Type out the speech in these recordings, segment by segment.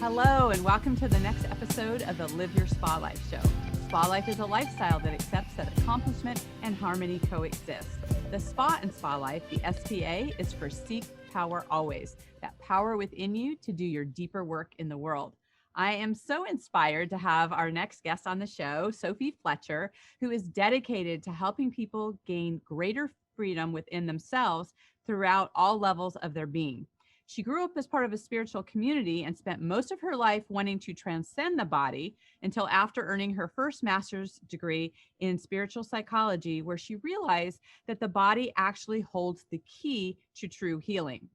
Hello, and welcome to the next episode of the Live Your Spa Life Show. Spa life is a lifestyle that accepts that accomplishment and harmony coexist. The Spa and Spa Life, the SPA, is for Seek Power Always, that power within you to do your deeper work in the world. I am so inspired to have our next guest on the show, Sophie Fletcher, who is dedicated to helping people gain greater freedom within themselves throughout all levels of their being. She grew up as part of a spiritual community and spent most of her life wanting to transcend the body until after earning her first master's degree in spiritual psychology, where she realized that the body actually holds the key to true healing.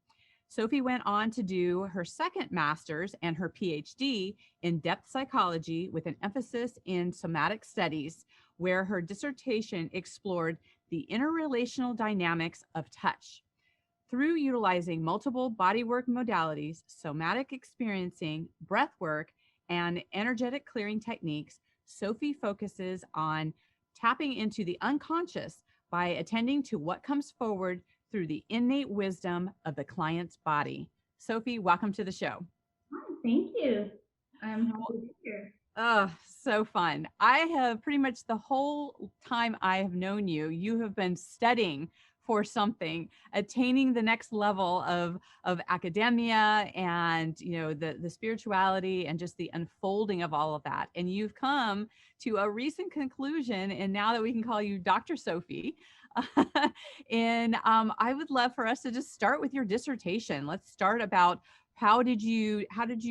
Sophie went on to do her second master's and her Ph.D. in depth psychology with an emphasis in Somatic Studies, where her dissertation explored the interrelational dynamics of touch. Through utilizing multiple bodywork modalities, somatic experiencing, breathwork, and energetic clearing techniques, Sophie focuses on tapping into the unconscious by attending to what comes forward through the innate wisdom of the client's body. Sophie, welcome to the show. Thank you. I'm happy to be here. Oh, so fun. I have pretty much the whole time I have known you, you have been studying for something, attaining the next level of academia and, you know, the spirituality and just the unfolding of all of that. And you've come to a recent conclusion, and now that we can call you Dr. Sophie. And I would love for us to just start with your dissertation. Let's start about how did you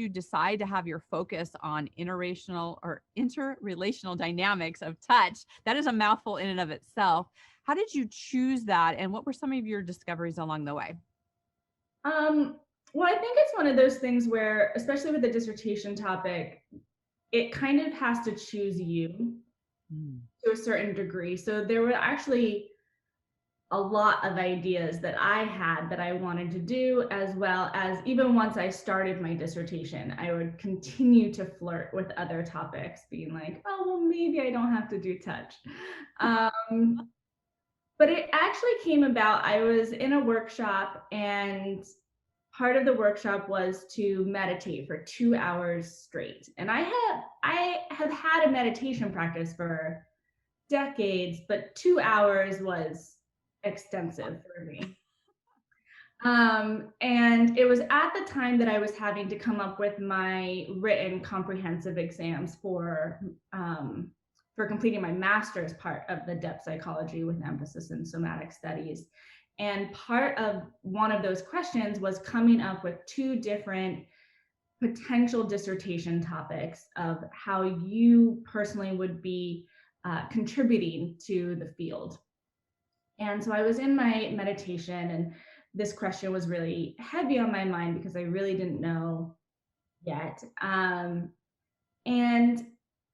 decide to have your focus on interrelational dynamics of touch? That is a mouthful in and of itself. How did you choose that, and what were some of your discoveries along the way? Well, I think it's one of those things where, especially with the dissertation topic, it kind of has to choose you to a certain degree. So there were actually a lot of ideas that I had that I wanted to do, as well as even once I started my dissertation, I would continue to flirt with other topics, being like, oh, well, maybe I don't have to do touch. But it actually came about, I was in a workshop, and part of the workshop was to meditate for 2 hours straight. And I have had a meditation practice for decades, but 2 hours was extensive for me. And it was at the time that I was having to come up with my written comprehensive exams for completing my master's part of the depth psychology with emphasis in somatic studies. And part of one of those questions was coming up with 2 different potential dissertation topics of how you personally would be contributing to the field. And so I was in my meditation, and this question was really heavy on my mind because I really didn't know yet. And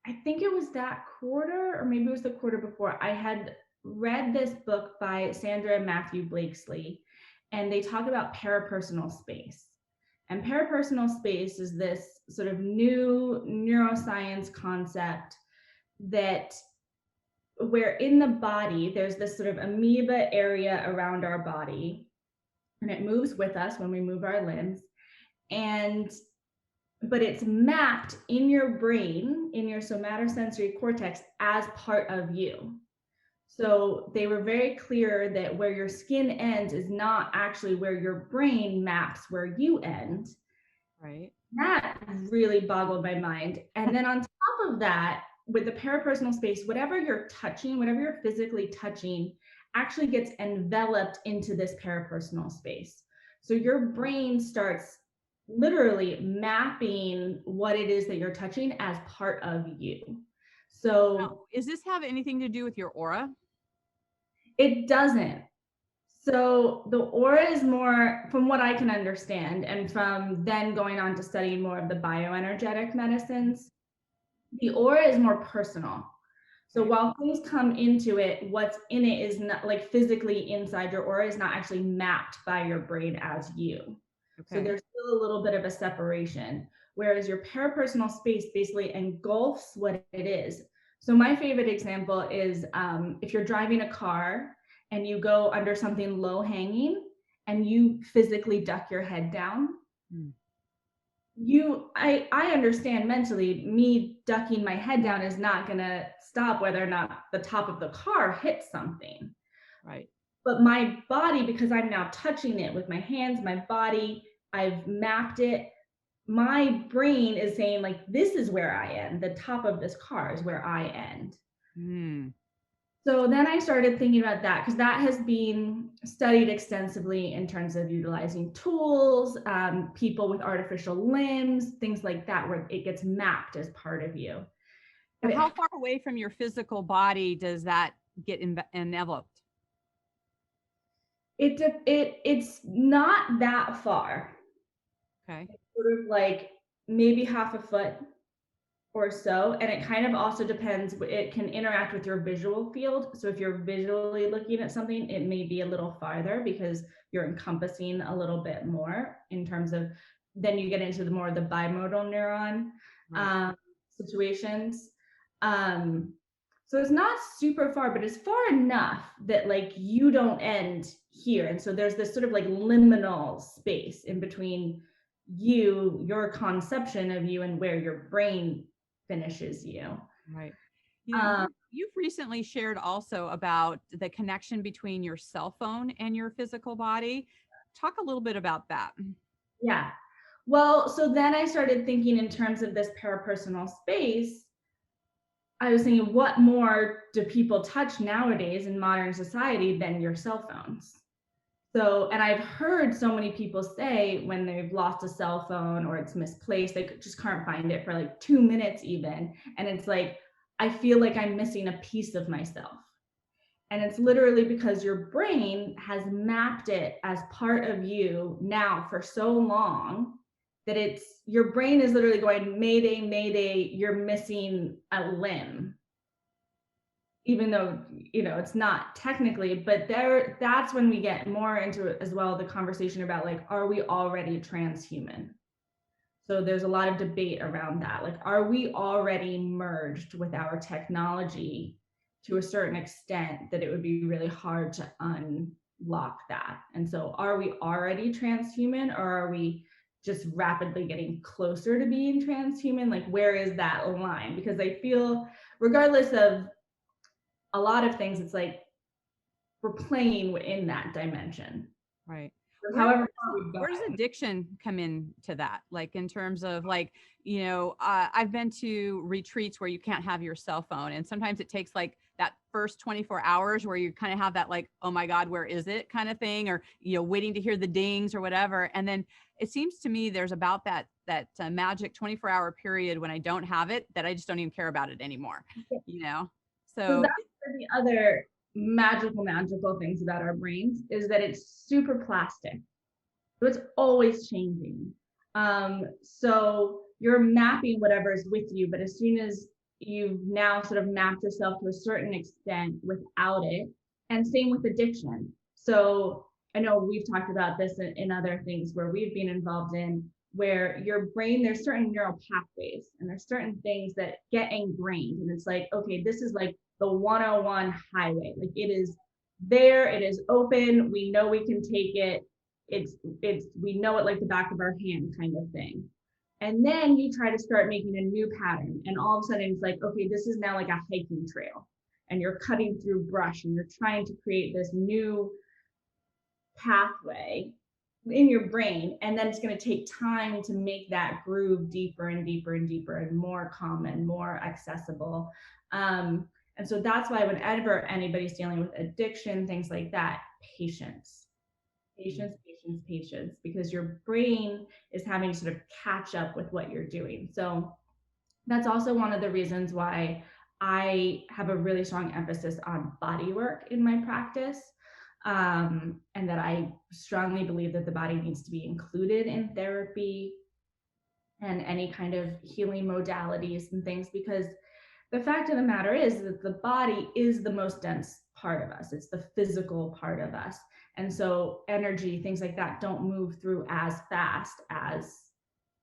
I think it was that quarter, or maybe it was the quarter before, I had read this book by Sandra and Matthew Blakesley, and they talk about parapersonal space. And parapersonal space is this sort of new neuroscience concept that where in the body, there's this sort of amoeba area around our body, and it moves with us when we move our limbs. But it's mapped in your brain, in your somatosensory cortex, as part of you. So they were very clear that where your skin ends is not actually where your brain maps where you end. Right. That really boggled my mind. And then on top of that, with the parapersonal space, whatever you're touching, whatever you're physically touching, actually gets enveloped into this parapersonal space. So your brain starts literally mapping what it is that you're touching as part of you. So now, does this have anything to do with your aura? It doesn't. So the aura is more, from what I can understand, and from then going on to studying more of the bioenergetic medicines, the aura is more personal. So while things come into it, what's in it is not like physically inside your aura, is not actually mapped by your brain as you. Okay. So there's still a little bit of a separation, whereas your parapersonal space basically engulfs what it is. So my favorite example is if you're driving a car and you go under something low hanging and you physically duck your head down, I understand mentally, me ducking my head down is not going to stop whether or not the top of the car hits something. Right. But my body, because I'm now touching it with my hands, my body, I've mapped it. My brain is saying, like, this is where I end. The top of this car is where I end. Mm. So then I started thinking about that, because that has been studied extensively in terms of utilizing tools, people with artificial limbs, things like that, where it gets mapped as part of you. But how far away from your physical body does that get enveloped? It's not that far. Okay. It's sort of like maybe half a foot or so. And it kind of also depends, it can interact with your visual field. So if you're visually looking at something, it may be a little farther because you're encompassing a little bit more in terms of, then you get into the more of the bimodal neuron situations. So it's not super far, but it's far enough that like you don't end here. And so there's this sort of like liminal space in between your conception of you, and where your brain finishes you. Right. You know, you've recently shared also about the connection between your cell phone and your physical body. Talk a little bit about that. Yeah. Well, so then I started thinking in terms of this parapersonal space. I was thinking, what more do people touch nowadays in modern society than your cell phones? So, and I've heard so many people say when they've lost a cell phone or it's misplaced, they just can't find it for like 2 minutes even. And it's like, I feel like I'm missing a piece of myself. And it's literally because your brain has mapped it as part of you now for so long that your brain is literally going, mayday, mayday, you're missing a limb. Even though, it's not technically, but that's when we get more into it as well, the conversation about like, are we already transhuman? So there's a lot of debate around that. Like, are we already merged with our technology to a certain extent that it would be really hard to unlock that? And so are we already transhuman, or are we just rapidly getting closer to being transhuman? Like, where is that line? Because I feel regardless of a lot of things, it's like we're playing in that dimension. Right. However, Where does addiction come into that? Like in terms of like, I've been to retreats where you can't have your cell phone. And sometimes it takes like that first 24 hours where you kind of have that like, oh my God, where is it kind of thing? Or, waiting to hear the dings or whatever. And then it seems to me there's about that magic 24-hour period when I don't have it, that I just don't even care about it anymore, So So that's the other magical things about our brains, is that it's super plastic. So it's always changing. So you're mapping whatever is with you, but as soon as you've now sort of mapped yourself to a certain extent without it, and same with addiction. So I know we've talked about this in other things where we've been involved in, where your brain, there's certain neural pathways and there's certain things that get ingrained. And it's like, okay, this is like the 101 highway. Like it is there, it is open, we know we can take it. It's we know it like the back of our hand kind of thing. And then you try to start making a new pattern, and all of a sudden it's like, okay, this is now like a hiking trail, and you're cutting through brush and you're trying to create this new pathway in your brain, and then it's going to take time to make that groove deeper and deeper and deeper and more common, more accessible. And so that's why whenever anybody's dealing with addiction, things like that, patience, because your brain is having to sort of catch up with what you're doing. So that's also one of the reasons why I have a really strong emphasis on body work in my practice. And that I strongly believe that the body needs to be included in therapy and any kind of healing modalities and things, because the fact of the matter is that the body is the most dense part of us. It's the physical part of us. And so energy, things like that, don't move through as fast as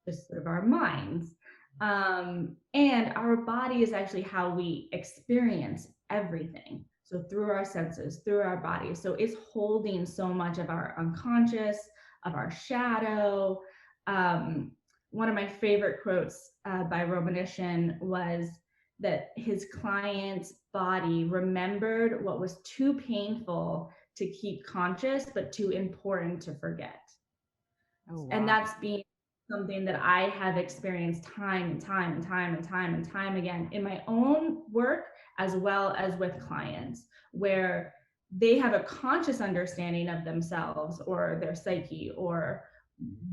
just sort of our minds. And our body is actually how we experience everything. So through our senses, through our body. So it's holding so much of our unconscious, of our shadow. one of my favorite quotes by Romanishin was that his client's body remembered what was too painful to keep conscious, but too important to forget. Oh, wow. And that's been something that I have experienced time and time again in my own work, as well as with clients, where they have a conscious understanding of themselves or their psyche or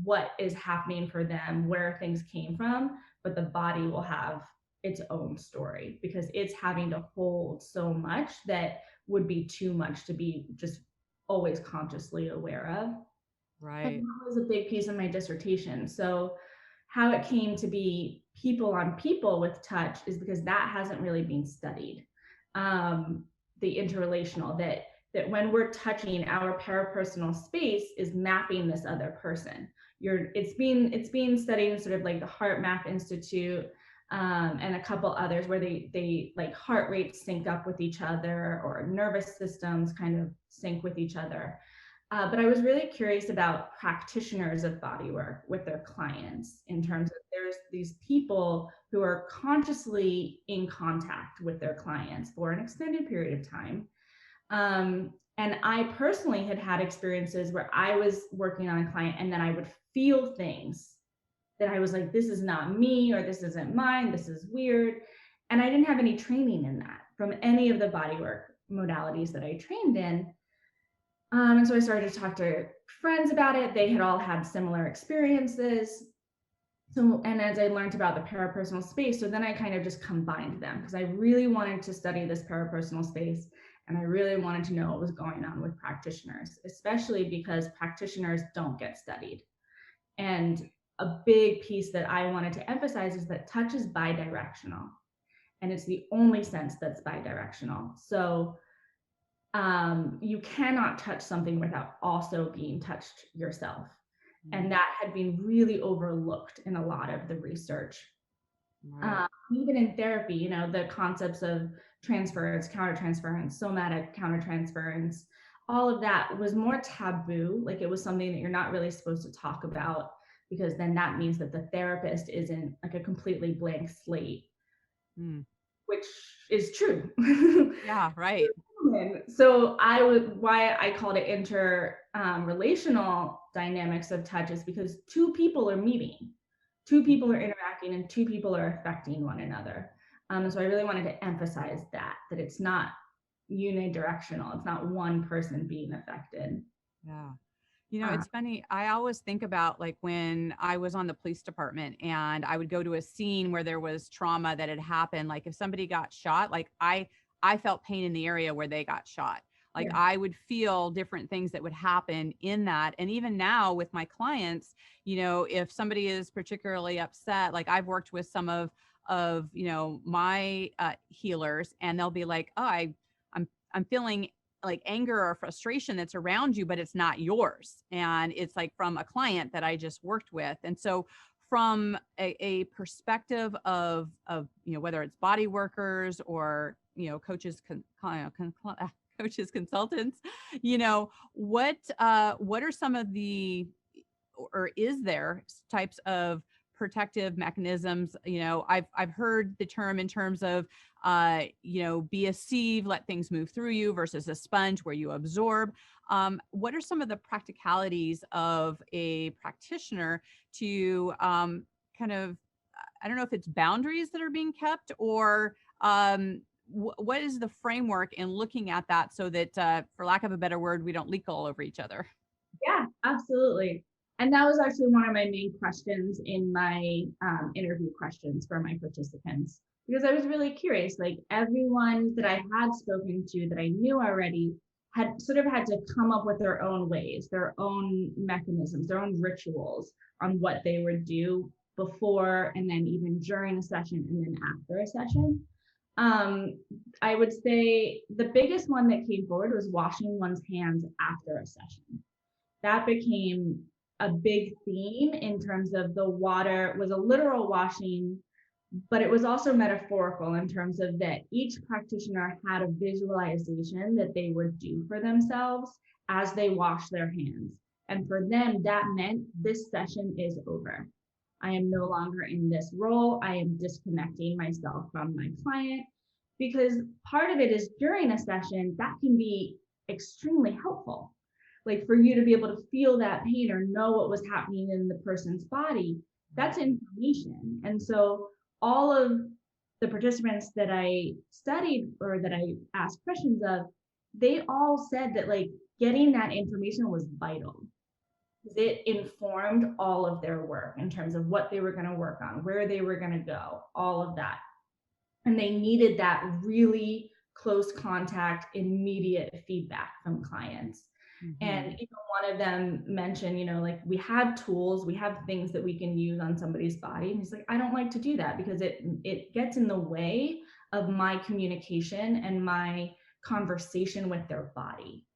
what is happening for them, where things came from, but the body will have its own story because it's having to hold so much that would be too much to be just always consciously aware of. Right. And that was a big piece of my dissertation. So how it came to be people on people with touch is because that hasn't really been studied. The interrelational, that when we're touching, our parapersonal space is mapping this other person. It's being studied in sort of like the Heart Map Institute, and a couple others where they like heart rates sync up with each other, or nervous systems kind of sync with each other. But I was really curious about practitioners of bodywork with their clients, in terms of there's these people who are consciously in contact with their clients for an extended period of time. And I personally had experiences where I was working on a client and then I would feel things that I was like, this is not me, or this isn't mine, this is weird. And I didn't have any training in that from any of the bodywork modalities that I trained in. And so I started to talk to friends about it. They had all had similar experiences. So, and as I learned about the parapersonal space, so then I kind of just combined them because I really wanted to study this parapersonal space, and I really wanted to know what was going on with practitioners, especially because practitioners don't get studied. And a big piece that I wanted to emphasize is that touch is bi-directional, and it's the only sense that's bi-directional. So you cannot touch something without also being touched yourself. And that had been really overlooked in a lot of the research. Right. Even in therapy, you know, the concepts of transference, countertransference, somatic countertransference, all of that was more taboo. Like it was something that you're not really supposed to talk about, because then that means that the therapist isn't like a completely blank slate, which is true. Yeah, right. So why I called it interrelational dynamics of touch is because two people are meeting, two people are interacting, and two people are affecting one another. And so I really wanted to emphasize that it's not unidirectional. It's not one person being affected. Yeah. You know, it's funny. I always think about like when I was on the police department and I would go to a scene where there was trauma that had happened. Like if somebody got shot, like I felt pain in the area where they got shot. Like I would feel different things that would happen in that. And even now with my clients, you know, if somebody is particularly upset, like I've worked with some of you know, my healers, and they'll be like, oh, I'm feeling like anger or frustration that's around you, but it's not yours. And it's like from a client that I just worked with. And so from a perspective of, you know, whether it's body workers or, you know, coaches, coaches, consultants, you know, what are some of the, or is there types of protective mechanisms? You know, I've heard the term in terms of, you know, be a sieve, let things move through you, versus a sponge where you absorb. What are some of the practicalities of a practitioner to kind of, I don't know if it's boundaries that are being kept, or what is the framework in looking at that so that, for lack of a better word, we don't leak all over each other? Yeah, absolutely. And that was actually one of my main questions in my interview questions for my participants, because I was really curious. Like everyone that I had spoken to that I knew already had sort of had to come up with their own ways, their own mechanisms, their own rituals on what they would do before, and then even during a session, and then after a session. I would say the biggest one that came forward was washing one's hands after a session. That became a big theme in terms of the water was a literal washing, but it was also metaphorical in terms of that each practitioner had a visualization that they would do for themselves as they wash their hands. And for them, that meant this session is over. I am no longer in this role. I am disconnecting myself from my client, because part of it is during a session that can be extremely helpful. Like for you to be able to feel that pain or know what was happening in the person's body, that's information. And so all of the participants that I studied or that I asked questions of, they all said that like getting that information was vital. It informed all of their work in terms of what they were going to work on, where they were going to go, all of that. And they needed that really close contact, immediate feedback from clients. And even one of them mentioned, like we have tools, we have things that we can use on somebody's body. And he's like, I don't like to do that because it gets in the way of my communication and my conversation with their body.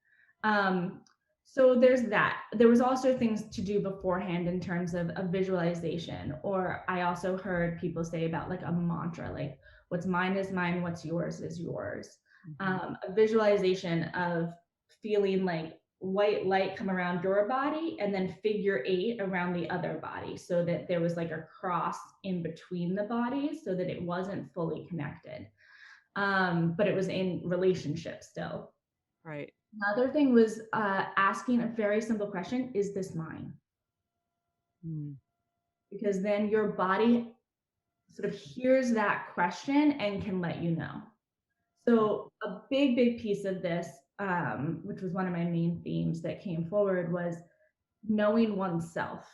So there's that. There was also things to do beforehand in terms of a visualization, or I also heard people say about like a mantra, like what's mine is mine, what's yours is yours. A visualization of feeling like white light come around your body and then figure 8 around the other body, so that there was like a cross in between the bodies so that it wasn't fully connected. But it was in relationship still. Right. Another thing was asking a very simple question: is this mine? Because then your body sort of hears that question and can let you know. So a big piece of this, which was one of my main themes that came forward, was knowing oneself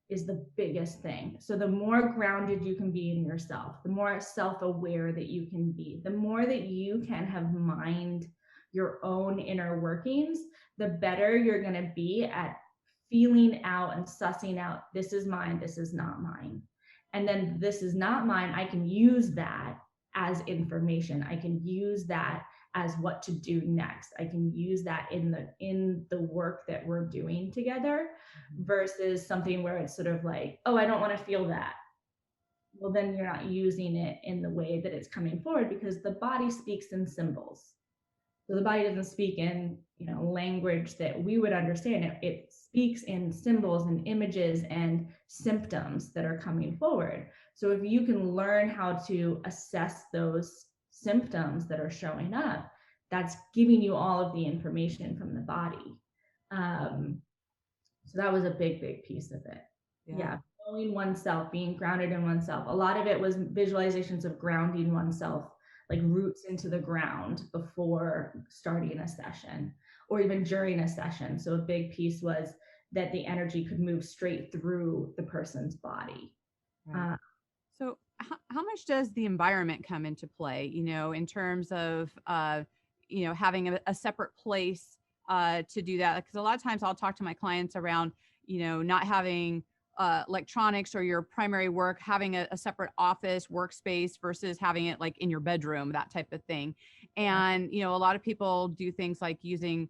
is the biggest thing. So the more grounded you can be in yourself, the more self-aware that you can be, the more that you can have mined your own inner workings, the better you're going to be at feeling out and sussing out, this is mine, this is not mine. And then this is not mine, I can use that as information. I can use that as what to do next. I can use that in the work that we're doing together, versus something where it's sort of like, oh, I don't want to feel that. Well, then you're not using it in the way that it's coming forward, because the body speaks in symbols. So the body doesn't speak in, language that we would understand. It speaks in symbols and images and symptoms that are coming forward. So if you can learn how to assess those symptoms that are showing up, that's giving you all of the information from the body. So that was a big piece of it. Yeah. Knowing oneself, being grounded in oneself. A lot of it was visualizations of grounding oneself, like roots into the ground before starting a session or even during a session. So a big piece was that the energy could move straight through the person's body. Right. So how much does the environment come into play, in terms of, having a separate place to do that? Because a lot of times I'll talk to my clients around, not having electronics or your primary work, having a separate office workspace versus having it like in your bedroom, that type of thing. And, a lot of people do things like using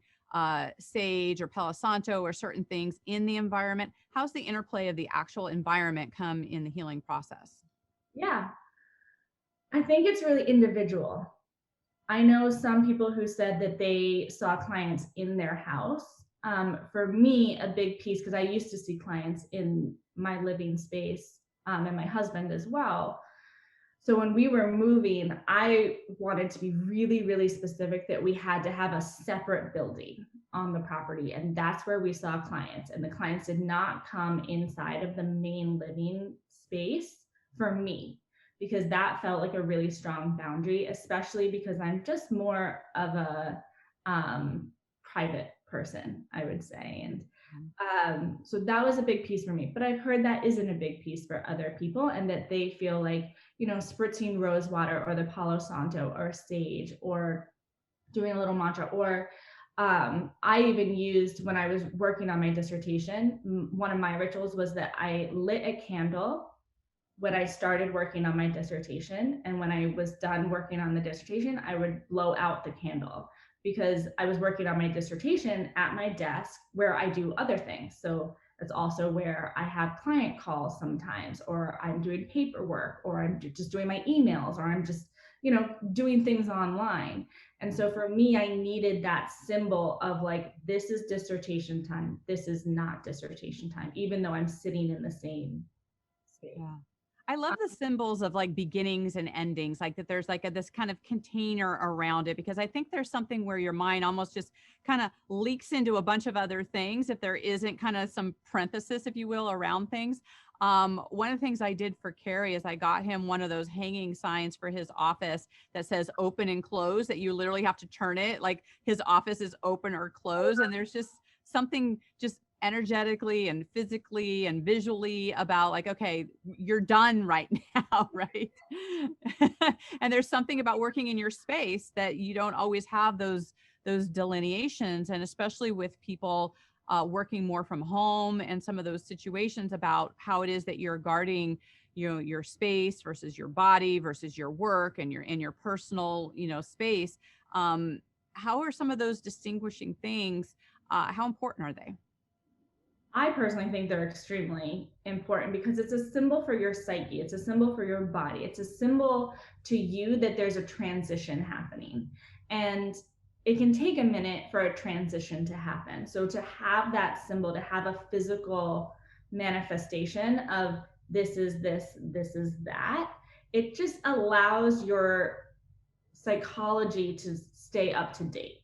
sage or Palo Santo or certain things in the environment. How's the interplay of the actual environment come in the healing process? Yeah, I think it's really individual. I know some people who said that they saw clients in their house. For me, a big piece, because I used to see clients in my living space, and my husband as well. So when we were moving, I wanted to be really specific that we had to have a separate building on the property. And that's where we saw clients. And the clients did not come inside of the main living space for me, because that felt like a really strong boundary, especially because I'm just more of a private person, I would say. And so that was a big piece for me. But I've heard that isn't a big piece for other people, and that they feel like, spritzing rose water or the Palo Santo or sage or doing a little mantra, or I even used, when I was working on my dissertation, one of my rituals was that I lit a candle when I started working on my dissertation. And when I was done working on the dissertation, I would blow out the candle, because I was working on my dissertation at my desk where I do other things. So it's also where I have client calls sometimes, or I'm doing paperwork, or I'm just doing my emails, or I'm just, doing things online. And so for me, I needed that symbol of like, this is dissertation time. This is not dissertation time, even though I'm sitting in the same space. Yeah. I love the symbols of like beginnings and endings, like that there's like this kind of container around it, because I think there's something where your mind almost just kind of leaks into a bunch of other things if there isn't kind of some parenthesis, if you will, around things. One of the things I did for Carrie is I got him one of those hanging signs for his office that says open and close, that you literally have to turn it like his office is open or closed. And there's just something just energetically and physically and visually about like, okay, you're done right now, right? And there's something about working in your space that you don't always have those delineations, and especially with people working more from home and some of those situations about how it is that you're guarding, you know, your space versus your body versus your work and your in your personal, you know, space. How are some of those distinguishing things? How important are they? I personally think they're extremely important because it's a symbol for your psyche. It's a symbol for your body. It's a symbol to you that there's a transition happening. And it can take a minute for a transition to happen. So to have that symbol, to have a physical manifestation of this is this, this is that, it just allows your psychology to stay up to date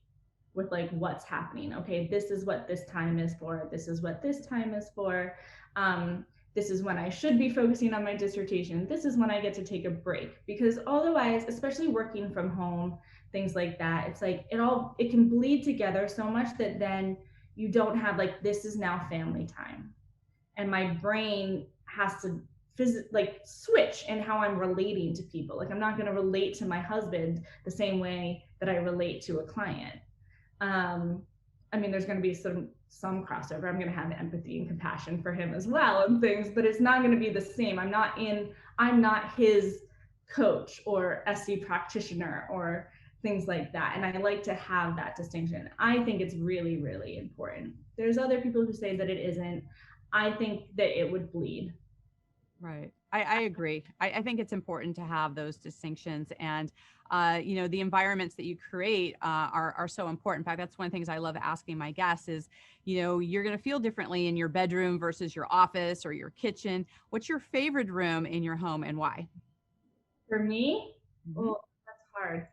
with like what's happening. Okay, this is what this time is for. This is what this time is for. This is when I should be focusing on my dissertation. This is when I get to take a break, because otherwise, especially working from home, things like that, it's like it can bleed together so much that then you don't have like, this is now family time, and my brain has to like switch in how I'm relating to people. Like I'm not going to relate to my husband the same way that I relate to a client. I mean, there's going to be some crossover. I'm going to have empathy and compassion for him as well and things, but it's not going to be the same. I'm not his coach or SC practitioner or things like that. And I like to have that distinction. I think it's really, really important. There's other people who say that it isn't. I think that it would bleed. Right. I agree. I think it's important to have those distinctions, and you know, the environments that you create are so important. In fact, that's one of the things I love asking my guests is, you know, you're going to feel differently in your bedroom versus your office or your kitchen. What's your favorite room in your home and why? For me, Mhm. well, that's hard.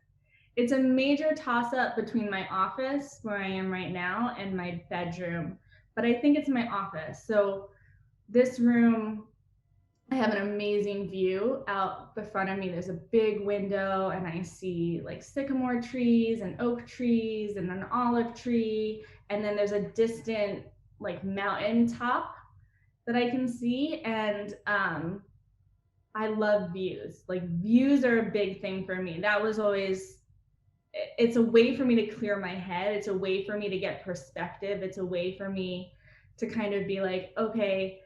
It's a major toss up between my office, where I am right now, and my bedroom. But I think it's my office. So this room, I have an amazing view out the front of me. There's a big window, and I see like sycamore trees and oak trees and an olive tree. And then there's a distant like mountain top that I can see. And I love views. Like views are a big thing for me. That was always, it's a way for me to clear my head. It's a way for me to get perspective. It's a way for me to kind of be like, okay,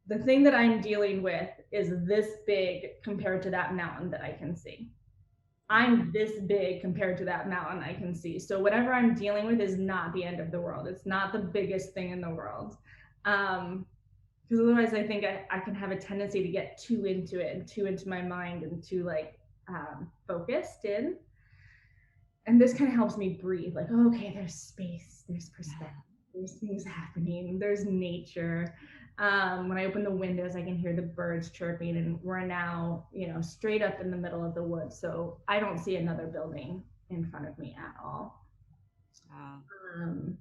the thing that I'm dealing with is this big compared to that mountain that I can see. I'm this big compared to that mountain I can see. So whatever I'm dealing with is not the end of the world. It's not the biggest thing in the world. Because otherwise I think I can have a tendency to get too into it and too into my mind and too like focused in. And this kind of helps me breathe, like, oh, okay, there's space, there's perspective, there's things happening, there's nature. When I open the windows, I can hear the birds chirping, and we're now, you know, straight up in the middle of the woods. So I don't see another building in front of me at all. Wow. Um,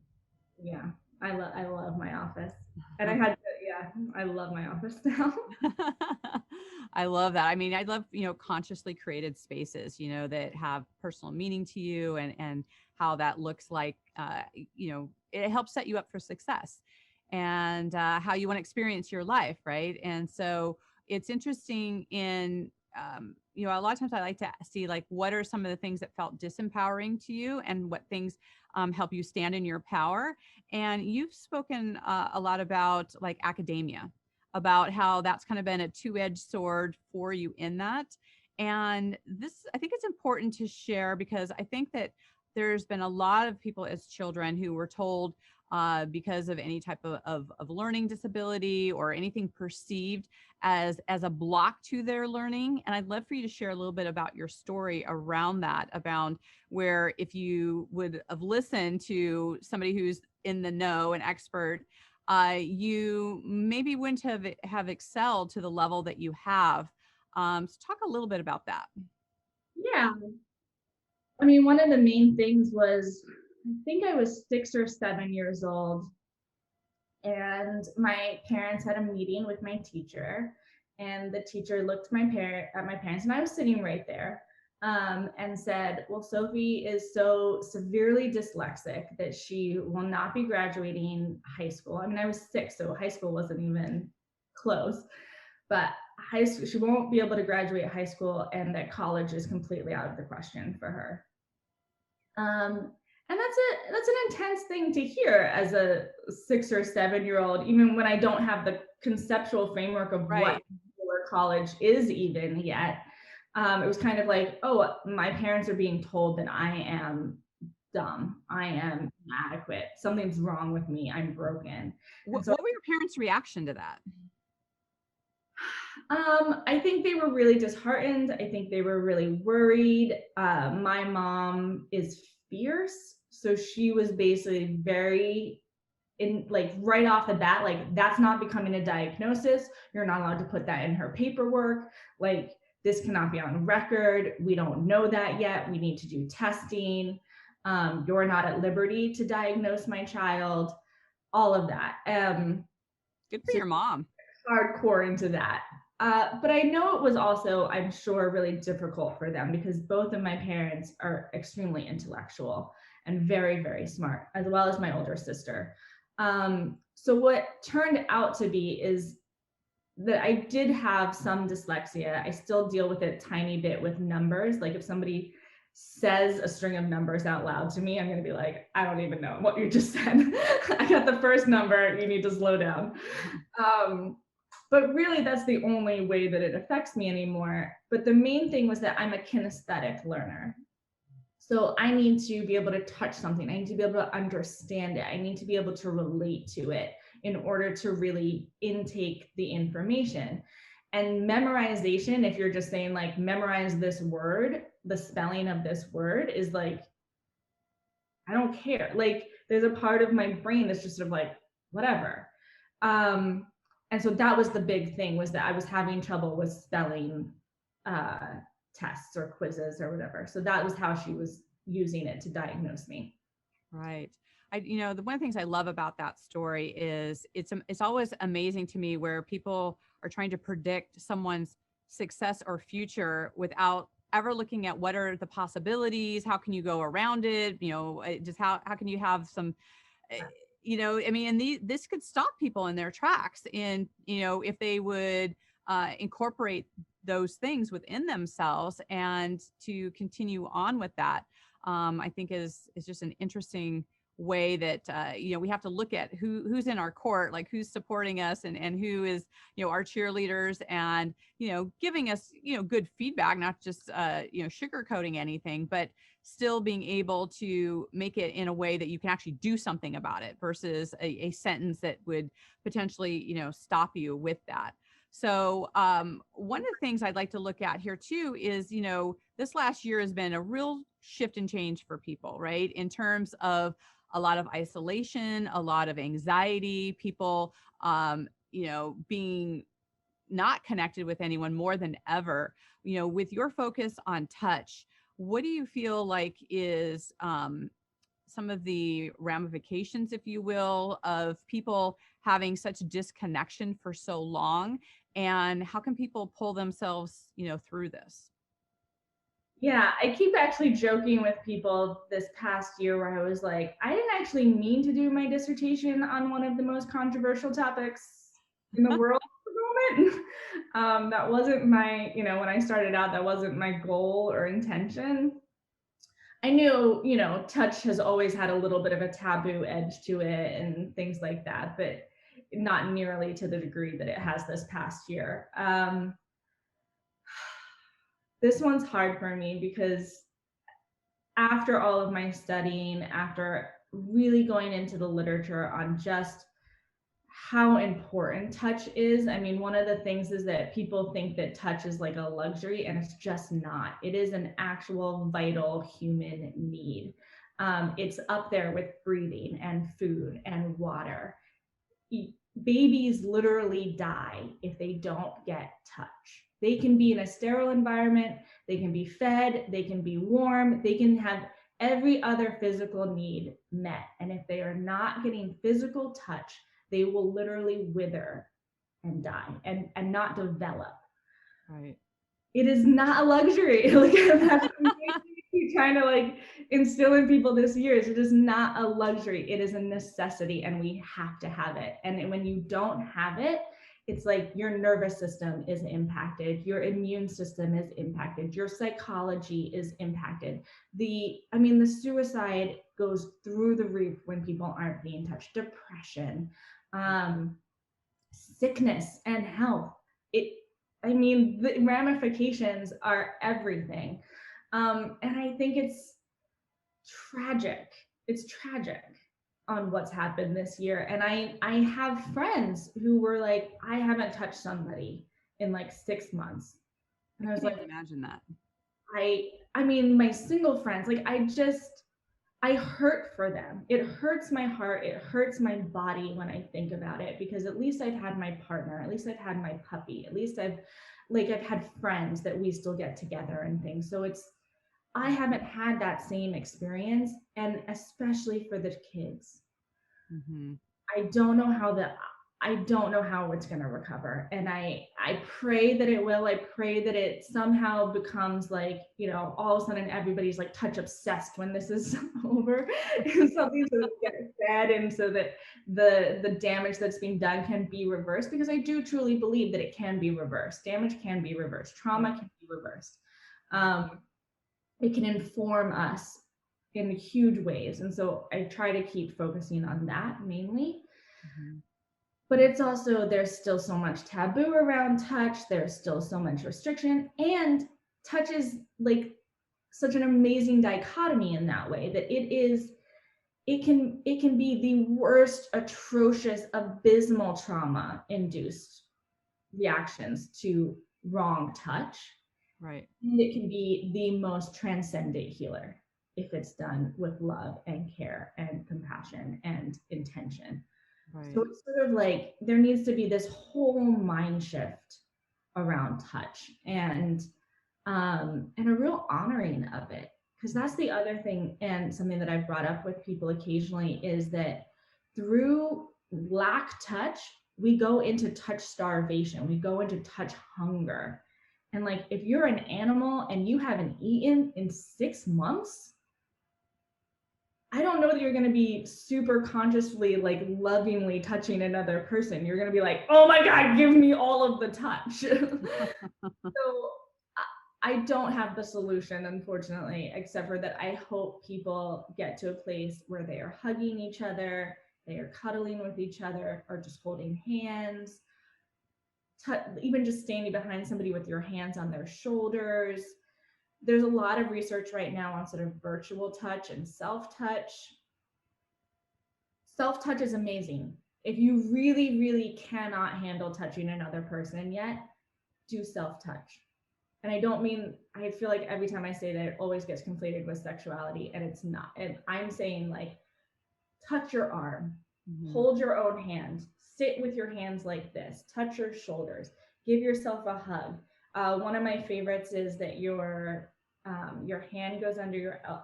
yeah, I love my office. And I had to, yeah, I love my office now. I love that. I mean, I love, you know, consciously created spaces, you know, that have personal meaning to you, and how that looks like, you know, it helps set you up for success, and how you want to experience your life. Right. And so it's interesting you know, a lot of times I like to see like, what are some of the things that felt disempowering to you, and what things help you stand in your power. And you've spoken a lot about like academia, about how that's kind of been a two-edged sword for you in that. And this, I think it's important to share, because I think that there's been a lot of people as children who were told because of any type of learning disability or anything perceived as a block to their learning. And I'd love for you to share a little bit about your story around that, about where if you would have listened to somebody who's in the know, an expert, you maybe wouldn't have excelled to the level that you have. So talk a little bit about that. Yeah. I mean, one of the main things was, I think I was 6 or 7 years old, and my parents had a meeting with my teacher, and the teacher looked at my parents, and I was sitting right there, and said, well, Sophie is so severely dyslexic that she will not be graduating high school. I mean, I was 6, so high school wasn't even close, but high school, she won't be able to graduate high school, and that college is completely out of the question for her. And that's an intense thing to hear as a 6 or 7 year old, even when I don't have the conceptual framework of what college is even yet. It was kind of like, oh, my parents are being told that I am dumb, I am inadequate, something's wrong with me, I'm broken. What were your parents' reaction to that? I think they were really disheartened. I think they were really worried. My mom is fierce, so she was basically very like right off the bat, like, that's not becoming a diagnosis. You're not allowed to put that in her paperwork. Like, this cannot be on record. We don't know that yet. We need to do testing. You're not at liberty to diagnose my child. All of that. Good for your mom. Hardcore into that. But I know it was also, I'm sure, really difficult for them because both of my parents are extremely intellectual and very, very smart, as well as my older sister. So what turned out to be is that I did have some dyslexia. I still deal with it a tiny bit with numbers. Like if somebody says a string of numbers out loud to me, I'm going to be like, I don't even know what you just said. I got the first number. You need to slow down. But really, that's the only way that it affects me anymore. But the main thing was that I'm a kinesthetic learner. So I need to be able to touch something. I need to be able to understand it. I need to be able to relate to it in order to really intake the information. And memorization, if you're just saying like, memorize this word, the spelling of this word is like, I don't care. Like, there's a part of my brain that's just sort of like, whatever. And so that was the big thing, was that I was having trouble with spelling tests or quizzes or whatever. So that was how she was using it to diagnose me. Right. The one of the things I love about that story is it's always amazing to me where people are trying to predict someone's success or future without ever looking at what are the possibilities, how can you go around it, just how can you have some and this could stop people in their tracks. And, if they would incorporate those things within themselves and to continue on with that, I think is just an interesting way that, we have to look at who's in our court, like who's supporting us and who is, our cheerleaders and, giving us, good feedback, not just, sugarcoating anything, but still being able to make it in a way that you can actually do something about it versus a sentence that would potentially, stop you with that. So one of the things I'd like to look at here too is, this last year has been a real shift and change for people, right? In terms of a lot of isolation, a lot of anxiety, people, being not connected with anyone more than ever. With your focus on touch, what do you feel like is some of the ramifications, if you will, of people having such disconnection for so long? And how can people pull themselves, through this? Yeah, I keep actually joking with people this past year where I was like, I didn't actually mean to do my dissertation on one of the most controversial topics in the world at the moment. That wasn't my, when I started out, that wasn't my goal or intention. I knew, touch has always had a little bit of a taboo edge to it and things like that, but not nearly to the degree that it has this past year. This one's hard for me because after all of my studying, after really going into the literature on just how important touch is. I mean, one of the things is that people think that touch is like a luxury, and it's just not. It is an actual vital human need. It's up there with breathing and food and water. babies literally die if they don't get touch. They can be in a sterile environment, they can be fed, they can be warm, they can have every other physical need met. And if they are not getting physical touch, they will literally wither and die and not develop. Right. It is not a luxury. Like, that's what I'm trying to like instill in people this year. Is it is not a luxury. It is a necessity, and we have to have it. And when you don't have it, it's like your nervous system is impacted, your immune system is impacted, your psychology is impacted. The suicide goes through the roof when people aren't being touched. Depression, sickness, and health. The ramifications are everything. And I think it's tragic. It's tragic on what's happened this year. And I have friends who were like, I haven't touched somebody in like 6 months. And I was like, imagine that. My single friends, like I hurt for them. It hurts my heart. It hurts my body when I think about it, because at least I've had my partner. At least I've had my puppy. At least I've had friends that we still get together and things. So I haven't had that same experience. And especially for the kids, I don't know how it's going to recover. And I pray that it will. I pray that it somehow becomes like, all of a sudden everybody's like touch obsessed when this is over, and something so that we get fed, and so that the damage that's being done can be reversed, because I do truly believe that it can be reversed. Damage can be reversed. Trauma can be reversed. It can inform us in huge ways. And so I try to keep focusing on that mainly. But it's also, there's still so much taboo around touch. There's still so much restriction, and touch is like such an amazing dichotomy in that way, that it can be the worst, atrocious, abysmal trauma induced reactions to wrong touch. Right. And it can be the most transcendent healer if it's done with love and care and compassion and intention. Right. So it's sort of like there needs to be this whole mind shift around touch, and a real honoring of it. Because that's the other thing, and something that I've brought up with people occasionally, is that through lack touch, we go into touch starvation. We go into touch hunger. And like, if you're an animal and you haven't eaten in 6 months, I don't know that you're going to be super consciously, like lovingly touching another person. You're going to be like, oh my God, give me all of the touch. So I don't have the solution, unfortunately, except for that I hope people get to a place where they are hugging each other, they are cuddling with each other, or just holding hands, even just standing behind somebody with your hands on their shoulders. There's a lot of research right now on sort of virtual touch and self-touch. Self-touch is amazing. If you really, really cannot handle touching another person yet, do self-touch. And I don't mean, I feel like every time I say that, it always gets conflated with sexuality, and it's not. And I'm saying, like, touch your arm, hold your own hand, sit with your hands like this, touch your shoulders, give yourself a hug. One of my favorites is that your hand goes under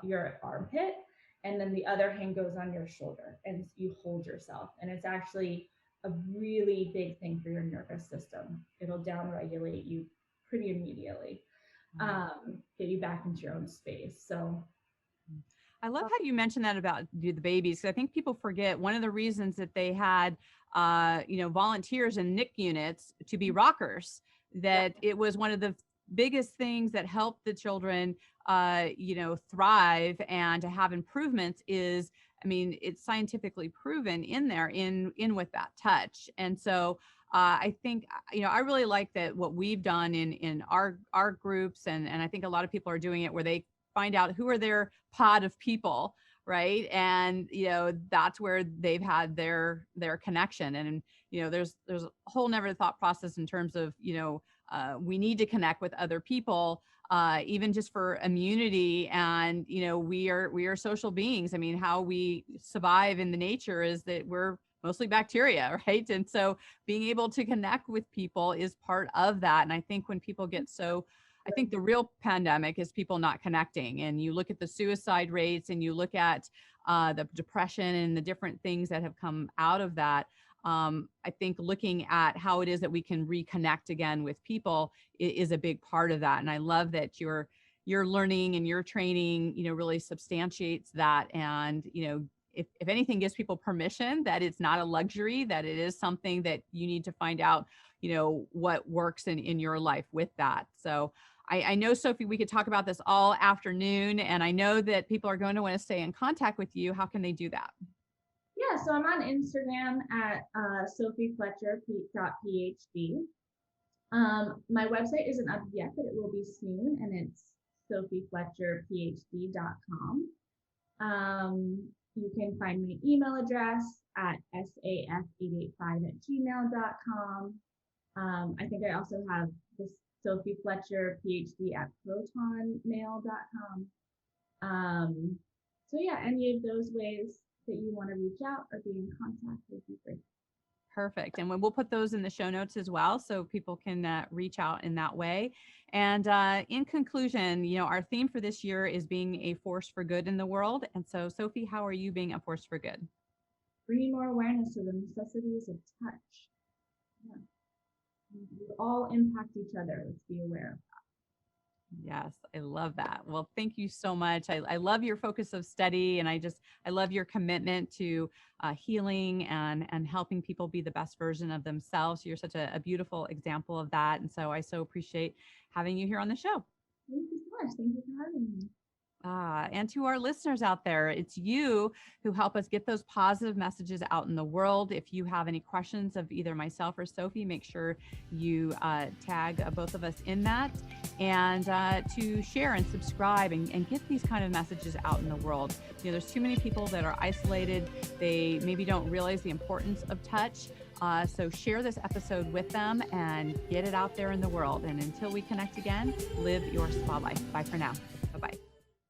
your armpit, and then the other hand goes on your shoulder, and you hold yourself. And it's actually a really big thing for your nervous system. It'll downregulate you pretty immediately, get you back into your own space. So I love how you mentioned that about the babies, because I think people forget one of the reasons that they had, volunteers in NIC units to be rockers, that it was one of the biggest things that helped the children, thrive and to have improvements is, it's scientifically proven in there in with that touch. And so I think, I really like that what we've done in our groups, and I think a lot of people are doing it, where they find out who are their pod of people, right? And that's where they've had their connection. And there's a whole never thought process in terms of we need to connect with other people, even just for immunity. And we are social beings. How we survive in the nature is that we're mostly bacteria, right? And so being able to connect with people is part of that. And I think when people get I think the real pandemic is people not connecting. And you look at the suicide rates and you look at the depression and the different things that have come out of that. I think looking at how it is that we can reconnect again with people is a big part of that. And I love that your learning and your training, really substantiates that. And, if anything, gives people permission that it's not a luxury, that it is something that you need to find out, what works in your life with that. So I know, Sophie, we could talk about this all afternoon, and I know that people are going to want to stay in contact with you. How can they do that? Yeah, so I'm on Instagram at Sophie Fletcher .Ph.D. My website isn't up yet, but it will be soon, and it's sophiefletcherphd.com. You can find my email address at saf885@gmail.com. I think I also have this Sophie Fletcher PhD at protonmail.com. So yeah, any of those ways that you want to reach out or be in contact would be great. Perfect. And we'll put those in the show notes as well, so people can reach out in that way. And in conclusion, our theme for this year is being a force for good in the world. And so, Sophie, how are you being a force for good? Bringing more awareness to the necessities of touch. Yeah. We all impact each other. Let's be aware of that. Yes, I love that. Well, thank you so much. I love your focus of study, and I love your commitment to healing and helping people be the best version of themselves. You're such a beautiful example of that. And so I so appreciate having you here on the show. Thank you so much. Thank you for having me. And to our listeners out there, it's you who help us get those positive messages out in the world. If you have any questions of either myself or Sophie, make sure you tag both of us in that, and to share and subscribe and get these kind of messages out in the world. There's too many people that are isolated. They maybe don't realize the importance of touch. So share this episode with them and get it out there in the world. And until we connect again, live your spa life. Bye for now. Bye-bye.